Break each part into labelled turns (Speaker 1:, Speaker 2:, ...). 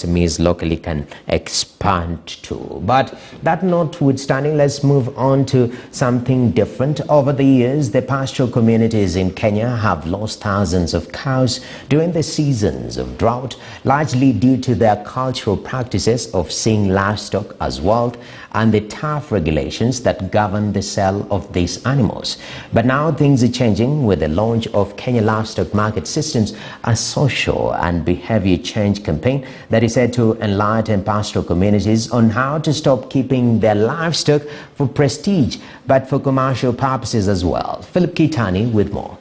Speaker 1: SMEs locally can expand to. But that notwithstanding, let's move on to something different. Over the years, the pastoral communities in Kenya have lost thousands of cows during the seasons of drought, largely due to their cultural practices of seeing livestock as wealth and the tough regulations that govern the sale of these animals. But now things are changing with the launch of Kenya Livestock Market Systems, a social and behavior change campaign that is said to enlighten pastoral communities on how to stop keeping their livestock for prestige, but for commercial purposes as well. Philip Kitani with more.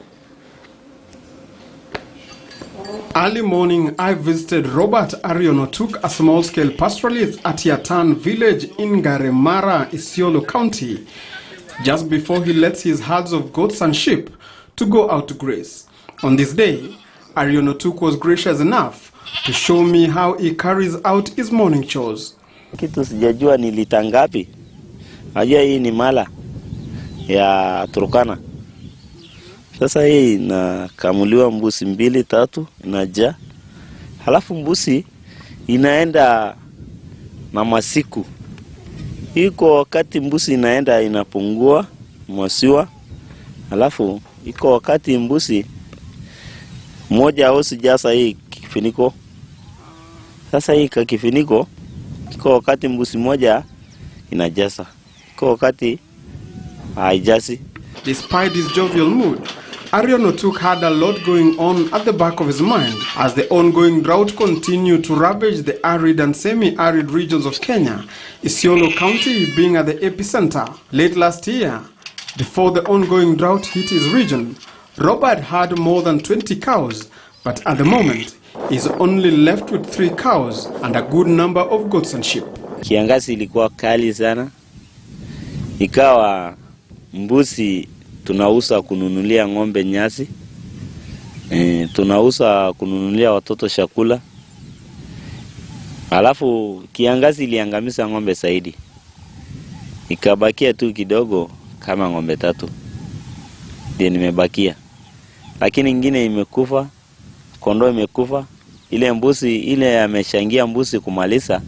Speaker 2: Early morning, I visited Robert Arionotuk, a small-scale pastoralist at Yatan village in Garemara, Isiolo County, just before he lets his herds of goats and sheep to go out to graze. On this day, Arionotuk was gracious enough to show me how he carries out his morning chores.
Speaker 3: Kitu sijajua ni lita ngapi. Najua hii ni mala ya Turkana. Sasa hii inakamuliwa mbuzi 2-3 inajaa. Halafu mbuzi inaenda na masiku. Iko wakati mbuzi inaenda inapungua mwasiwa. Halafu iko wakati mbuzi moja au sijaza hii kifiniko. Sasa hii kifiniko iko wakati mbuzi moja inajaza. Iko wakati haijazi.
Speaker 2: Despite his jovial mood, Arionotuk had a lot going on at the back of his mind as the ongoing drought continued to ravage the arid and semi-arid regions of Kenya, Isiolo County being at the epicenter. Late last year, before the ongoing drought hit his region, Robert had more than 20 cows, but at the moment, he's only left with 3 cows and a good number of goats and sheep.
Speaker 3: Kiangazi ilikuwa kali sana. Ikawa mbuzi tunauza kununulia ng'ombe nyasi. Tunauza kununulia watoto chakula. Alafu kiangazi iliangamiza ng'ombe zaidi. Ikabakia tu kidogo kama ng'ombe 3. Ndio nimebakia. Lakini nyingine imekufa, kondoo imekufa. Ile mbuzi ile ameshangia mbuzi kumaliza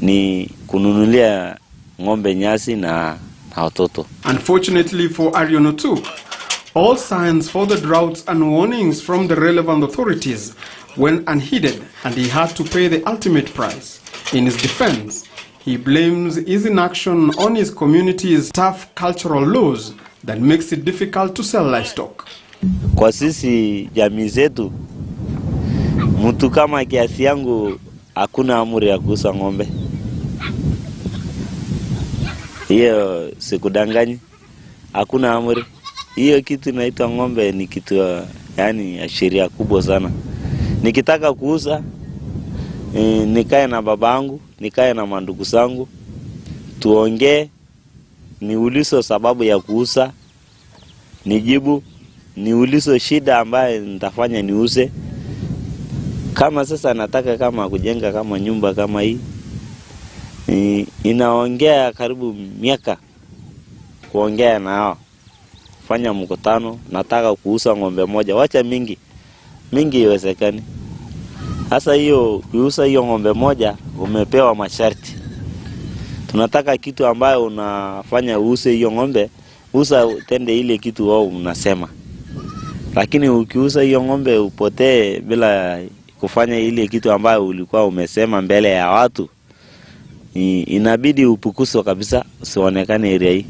Speaker 3: ni kununulia ng'ombe nyasi na watoto.
Speaker 2: Unfortunately for Arionotuk, all signs for the droughts and warnings from the relevant authorities went unheeded, and he had to pay the ultimate price. In his defense, he blames his inaction on his community's tough cultural laws that makes it difficult to sell livestock.
Speaker 3: Kwa sisi jamii zetu, mtu kama kiasi yangu hakuna amri ya kuuza ng'ombe. Hiyo sikudanganyi. Hakuna amri. Hiyo kitu inaitwa ng'ombe ni kitu yani ya sheria kubwa sana. Nikitaka kuuza nikae na babangu, nikae na mandugu zangu, tuongee, niulizo sababu ya kuuza, nijibu, niulizo shida ambaye nitafanya niuze. Kama sasa nataka kama kujenga kama nyumba kama hii, inaongea karibu miaka kuongea na hao, fanya mkutano, nataka kuuza ng'ombe moja, wacha mingi iwezekani. Sasa hiyo kuuza hiyo ng'ombe moja umepewa masharti. Tunataka kitu ambayo unafanya uuse hiyo ng'ombe, usa tende ile kitu wao unasema. Lakini ukiuza hiyo ng'ombe upotee bila kufanya ile kitu ambayo ulikuwa umesema mbele ya watu, inabidi upukuso kabisa usionekane area hii.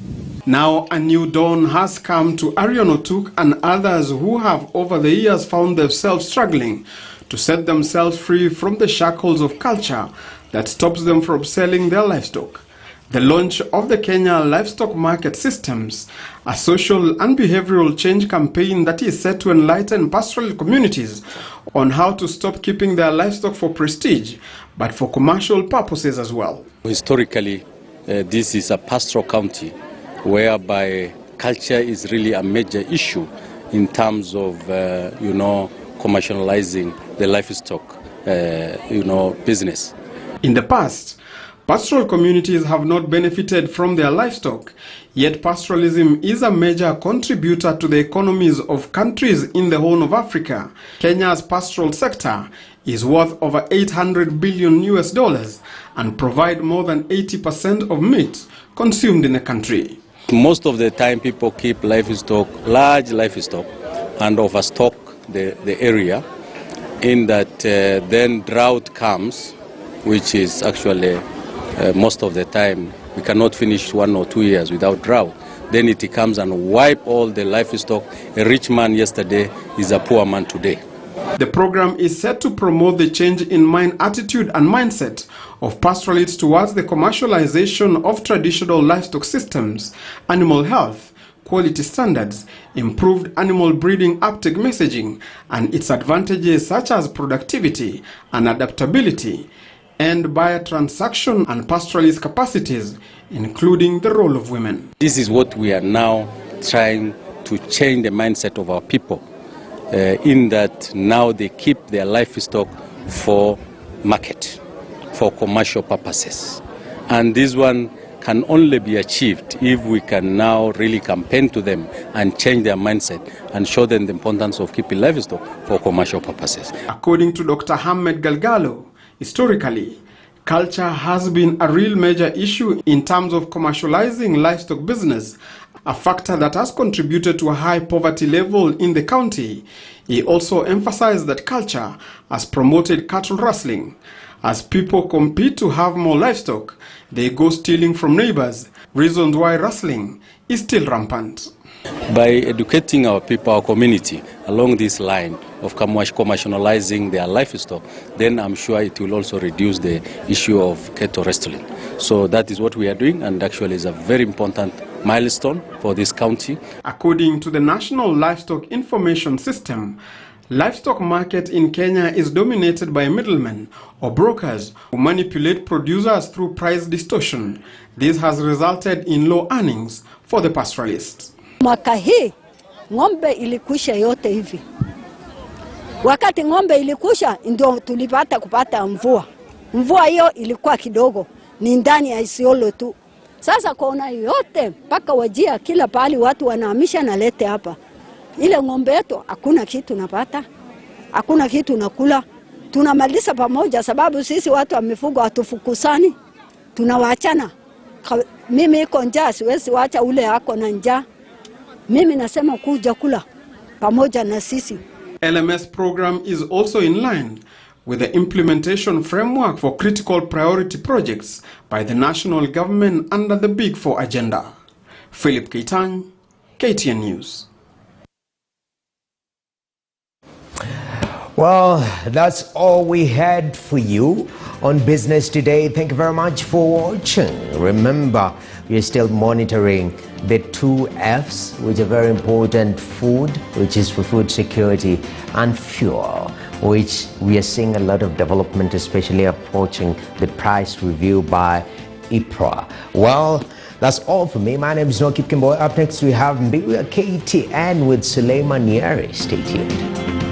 Speaker 2: Now a new dawn has come to Arionotuk and others who have over the years found themselves struggling to set themselves free from the shackles of culture that stops them from selling their livestock. The launch of the Kenya Livestock Market Systems, a social and behavioral change campaign that is set to enlighten pastoral communities on how to stop keeping their livestock for prestige, but for commercial purposes as well.
Speaker 4: Historically, this is a pastoral county whereby culture is really a major issue in terms of, commercializing the livestock, business.
Speaker 2: In the past, Pastoral communities have not benefited from their livestock, yet pastoralism is a major contributor to the economies of countries in the Horn of Africa. Kenya's pastoral sector is worth over $800 billion and provide more than 80% of meat consumed in the country.
Speaker 4: Most of the time people keep livestock, large livestock, and overstock the area, in that then drought comes, which is actually most of the time we cannot finish 1 or 2 years without drought. Then it comes and wipe all the livestock. A rich man yesterday is a poor man today.
Speaker 2: The program is set to promote the change in mind attitude and mindset of pastoralists towards the commercialization of traditional livestock systems, animal health, quality standards, improved animal breeding uptake messaging, and its advantages such as productivity and adaptability, and buyer transaction and pastoralist capacities, including the role of women.
Speaker 4: This is what we are now trying to change the mindset of our people, in that now they keep their livestock for market, for commercial purposes. And this one can only be achieved if we can now really campaign to them and change their mindset and show them the importance of keeping livestock for commercial purposes.
Speaker 2: According to Dr. Hamed Galgalo, historically, culture has been a real major issue in terms of commercializing livestock business, a factor that has contributed to a high poverty level in the county. He also emphasized that culture has promoted cattle rustling. As people compete to have more livestock, they go stealing from neighbors, reasons why rustling is still rampant.
Speaker 4: By educating our people, our community, along this line of commercializing their livestock, then I'm sure it will also reduce the issue of cattle rustling. So that is what we are doing, and actually is a very important milestone for this county.
Speaker 2: According to the National Livestock Information System, livestock market in Kenya is dominated by middlemen or brokers who manipulate producers through price distortion. This has resulted in low earnings for the pastoralists.
Speaker 5: Mwaka hii ng'ombe ilikusha yote hivi. Wakati ng'ombe ilikusha ndio tulipata kupata mvua. Mvua hiyo ilikuwa kidogo, ni ndani ya Isiolo tu. Sasa kona yote mpaka Wajia, kila pahali watu wanahamisha na lete hapa. Ile ng'ombe yetu hakuna kitu napata, hakuna kitu nakula. Tunamaliza pamoja sababu sisi watu wa mifugo hatufukusani, tunawaachana. Mimi iko njaa, siwezi waacha ule ako na njaa. Mimi nasema kuja kula pamoja na sisi.
Speaker 2: LMS program is also in line with the implementation framework for critical priority projects by the national government under the Big Four agenda. Philip Keitany, KTN News.
Speaker 1: Well, that's all we had for you on Business Today. Thank you very much for watching. Remember, we're still monitoring the 2 F's, which are very important: food, which is for food security, and fuel, which we are seeing a lot of development, especially approaching the price review by IPRA. Well, that's all for me. My name is Noki Kimboy. Up next, we have Mbiwa KTN with Suleiman Yeri. Stay tuned.